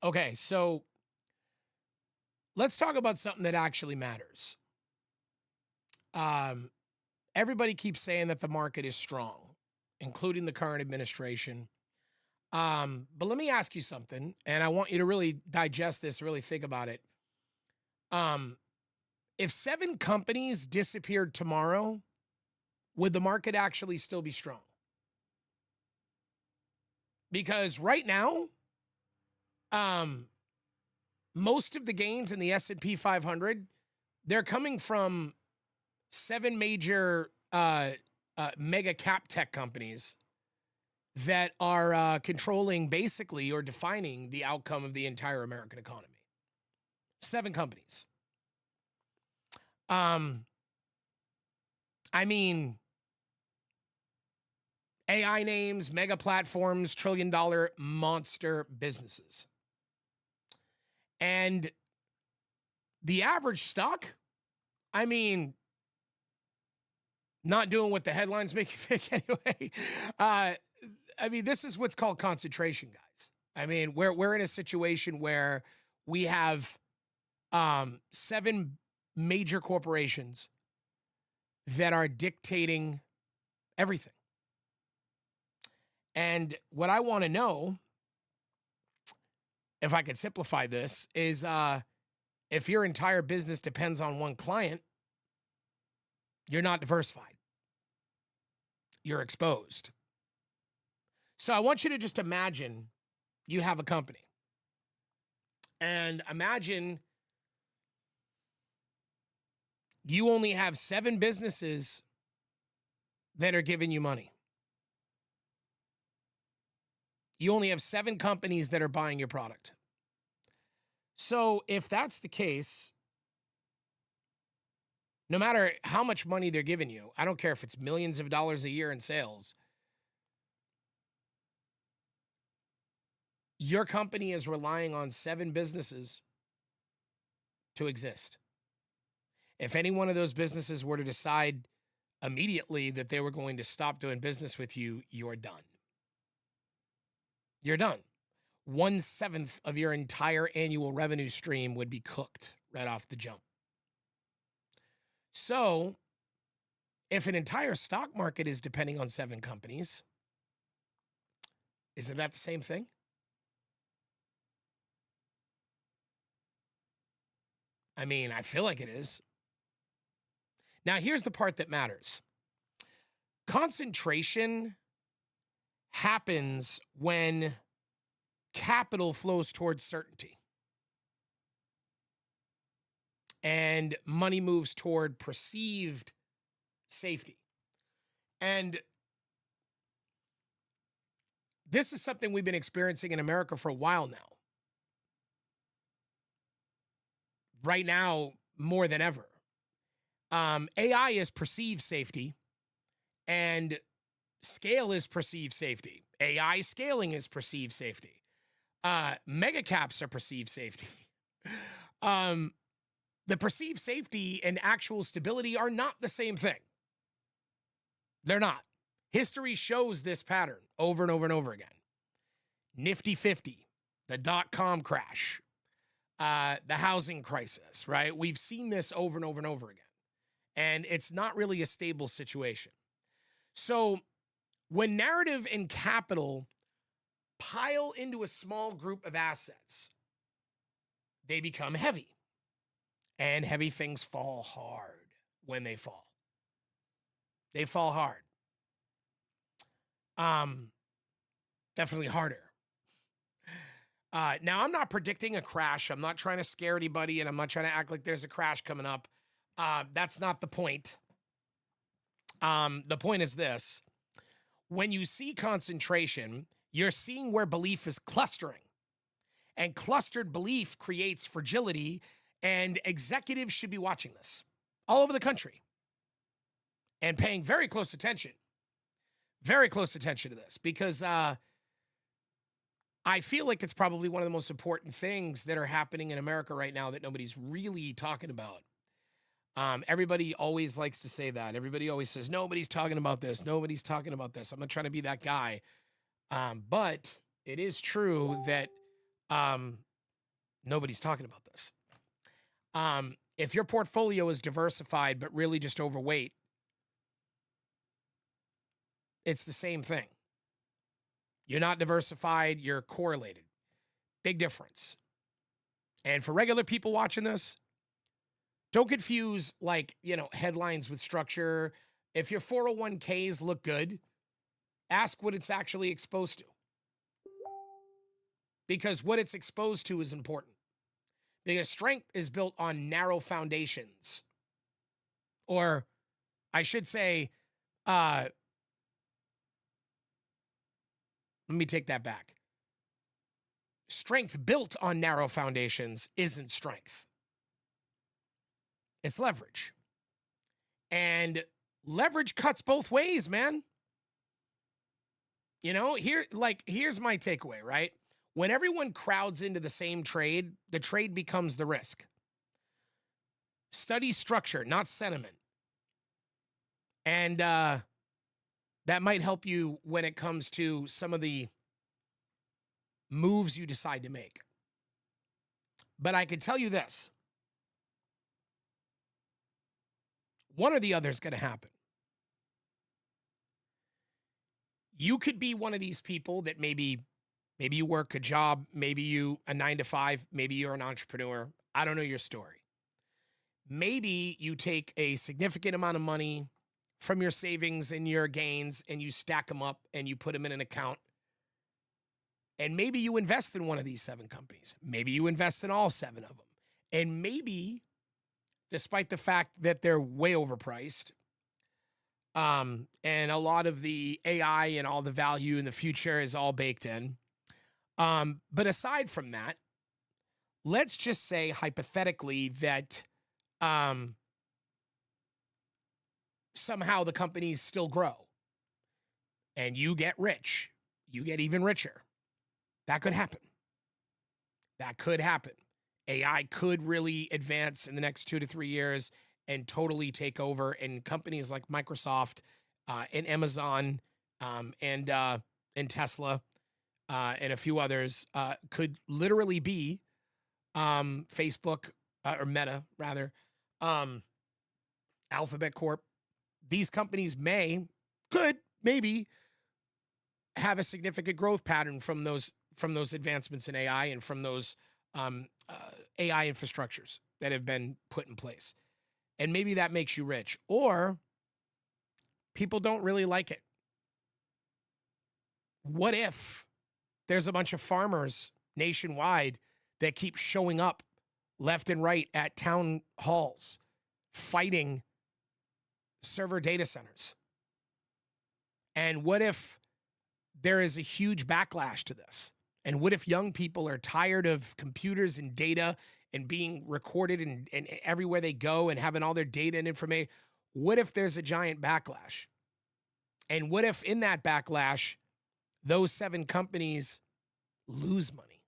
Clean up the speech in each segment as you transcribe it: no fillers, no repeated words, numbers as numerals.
Okay, so let's talk about something that actually matters. Um, Everybody keeps saying that the market is strong, including the current administration. But let me ask you something, and I want you to really digest this, really think about it. Um, if 7 companies disappeared tomorrow, would the market actually still be strong? Because right now, um, most of the gains in the S&P 500, they're coming from 7 major mega cap tech companies that are controlling basically or defining the outcome of the entire American economy. 7 companies. Um, I mean, AI names, mega platforms, $1 trillion monster businesses. And the average stock, I mean, not doing what the headlines make you think anyway. I mean, this is what's called concentration, guys. I mean, we're in a situation where we have 7 major corporations that are dictating everything. And what I want to know, if I could simplify this, is if your entire business depends on one client, you're not diversified. You're exposed. So I want you to just imagine you have a company. And imagine you only have 7 businesses that are giving you money. You only have 7 companies that are buying your product. So if that's the case, no matter how much money they're giving you, I don't care if it's millions of dollars a year in sales, your company is relying on 7 businesses to exist. If any one of those businesses were to decide immediately that they were going to stop doing business with you, you're done. You're done. 1/7 of your entire annual revenue stream would be cooked right off the jump. So, if an entire stock market is depending on 7 companies, isn't that the same thing? I mean, I feel like it is. Now, here's the part that matters. Concentration happens when capital flows towards certainty and money moves toward perceived safety. And this is something we've been experiencing in America for a while now. Right now, more than ever. AI is perceived safety, and scale is perceived safety. AI scaling is perceived safety. Mega caps are perceived safety. The perceived safety and actual stability are not the same thing. They're not. History shows this pattern over and over and over again. Nifty 50, the dot-com crash, the housing crisis, right? We've seen this over and over and over again. And it's not really a stable situation. So when narrative and capital pile into a small group of assets, they become heavy. And heavy things fall hard when they fall. They fall hard. Definitely harder. Now, I'm not predicting a crash. I'm not trying to scare anybody, and I'm not trying to act like there's a crash coming up. That's not the point. The point is this. When you see concentration, you're seeing where belief is clustering. And clustered belief creates fragility, and executives should be watching this all over the country and paying very close attention to this, because I feel like it's probably one of the most important things that are happening in America right now that nobody's really talking about. Everybody always likes to say that. Everybody always says, nobody's talking about this. Nobody's talking about this. I'm not trying to be that guy. But it is true that Nobody's talking about this. If your portfolio is diversified but really just overweight, it's the same thing. You're not diversified, you're correlated. Big difference. And for regular people watching this, don't confuse headlines with structure. If your 401ks look good, ask what it's actually exposed to. Because what it's exposed to is important. Because strength is built on narrow foundations. Or I should say, let me take that back. Strength built on narrow foundations isn't strength. It's leverage. And leverage cuts both ways, man. Here's my takeaway, right? When everyone crowds into the same trade, the trade becomes the risk. Study structure, not sentiment. And that might help you when it comes to some of the moves you decide to make. But I can tell you this. One or the other is going to happen. You could be one of these people that maybe you work a job, maybe you a 9 to 5, maybe you're an entrepreneur. I don't know your story. Maybe you take a significant amount of money from your savings and your gains and you stack them up and you put them in an account. And maybe you invest in one of these 7 companies. Maybe you invest in all 7 of them. And maybe, despite the fact that they're way overpriced, and a lot of the AI and all the value in the future is all baked in. But aside from that, let's just say hypothetically that somehow the companies still grow and you get rich, you get even richer. That could happen. That could happen. AI could really advance in the next 2 to 3 years and totally take over. And companies like Microsoft and Amazon and Tesla and a few others could literally be Facebook or Meta, rather, Alphabet Corp. These companies could maybe have a significant growth pattern from those advancements in AI and from those AI infrastructures that have been put in place. And maybe that makes you rich. Or people don't really like it. What if there's a bunch of farmers nationwide that keep showing up left and right at town halls fighting server data centers? And what if there is a huge backlash to this? And what if young people are tired of computers and data and being recorded and everywhere they go and having all their data and information? What if there's a giant backlash? And what if in that backlash, those 7 companies lose money?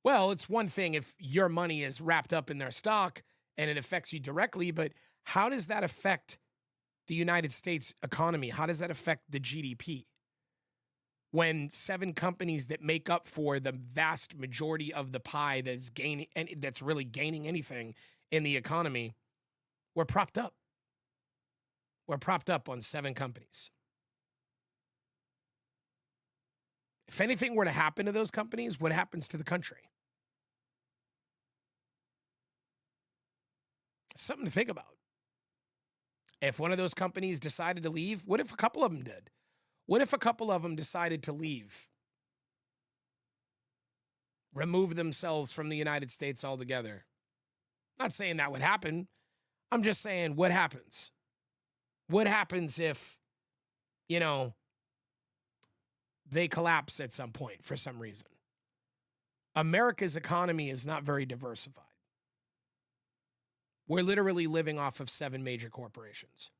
Well, it's one thing if your money is wrapped up in their stock and it affects you directly, but how does that affect the United States economy? How does that affect the GDP? When 7 companies that make up for the vast majority of the pie that's gaining and that's really gaining anything in the economy, we're propped up. We're propped up on 7 companies. If anything were to happen to those companies, what happens to the country? Something to think about. If one of those companies decided to leave, what if a couple of them did? What if a couple of them decided to leave? Remove themselves from the United States altogether? Not saying that would happen. I'm just saying, what happens? What happens if, they collapse at some point for some reason? America's economy is not very diversified. We're literally living off of 7 major corporations.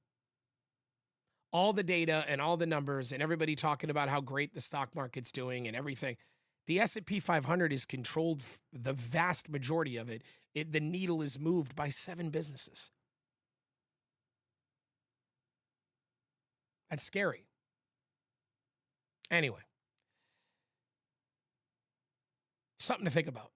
All the data and all the numbers and everybody talking about how great the stock market's doing and everything. The S&P 500 is controlled, the vast majority of it. The needle is moved by 7 businesses. That's scary. Anyway. Something to think about.